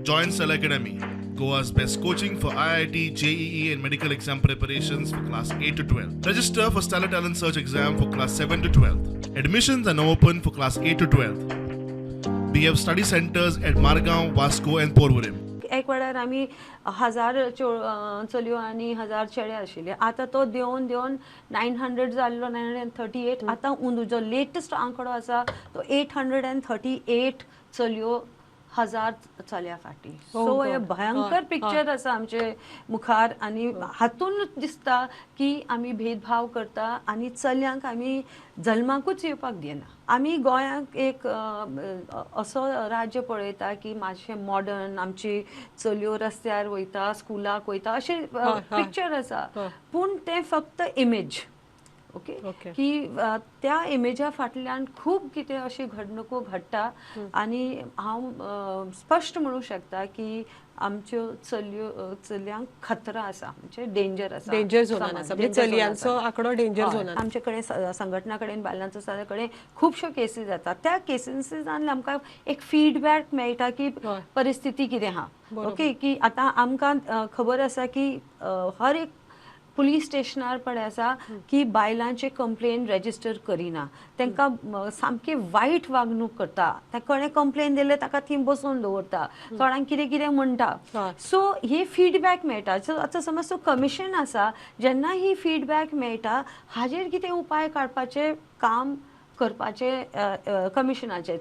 Join Cell Academy, Goa's best coaching for IIT, JEE, and medical exam preparations for class 8 to 12. Register for Stellar Talent Search exam for class 7 to 12. Admissions are now open for class 8 to 12. We have study centers at Margao, Vasco, and Porvorim. एक वेळार आमी 1000 चलयो आनी 1000 चेडे आशिल्ले. आतां तो देंवन 900 जाल्लो 938. आतां जो लेटस्ट आंकडो आसा तो 838 चलयो 1000 चल्या फाटी. सो हे भयंकर पिक्चर आसा आमचे मुखार आनी हातून दिसता की आमी भेदभाव करता आनी चल्यांक आमी जल्माकूच येवपाक दिना. आमी गोंयांक एक असो राज्य पळयता की मातशें मॉडर्न, आमची चलयो रस्त्यार वयता, स्कुलाक वयता, अशें पिक्चर आसा. पूण तें फक्त इमेज. ओके की त्या इमेजा फाटल्यान खूब कितें अशी घडणुको घडटा आनी हांव स्पश्ट म्हणू शकता की आमच्यो चलयांक खतरा आसा, म्हणजे डेंजर आसा, डेंजर झोनान आसा, म्हणजे चलयांचो आंकडो डेंजर झोनान. आमचे कडेन संघटना कडेन बायलांचो कडेन खुबश्यो केसीस जाता. त्या केसीसांतल्यान आमकां एक फीडबॅक मेळटा की परिस्थिती कितें आहा. ओके की आतां आमकां खबर आसा की हर एक पुलीस स्टेशनार पळय आसा की बायलांचे कंप्लेन रेजिस्टर करिना, तांकां सामकी वायट वागणूक करता. कोणें कंप्लेन दिले ताका थंय बसोवन दवरता, चोडांक कितें कितें म्हणटा. सो ही फीडबॅक मेळटा. सो आतां समज तो कमिशन आसा, जेन्ना ही फीडबॅक मेळटा हाजेर कितें उपाय काडपाचें काम करपाचें कमिशनाचें.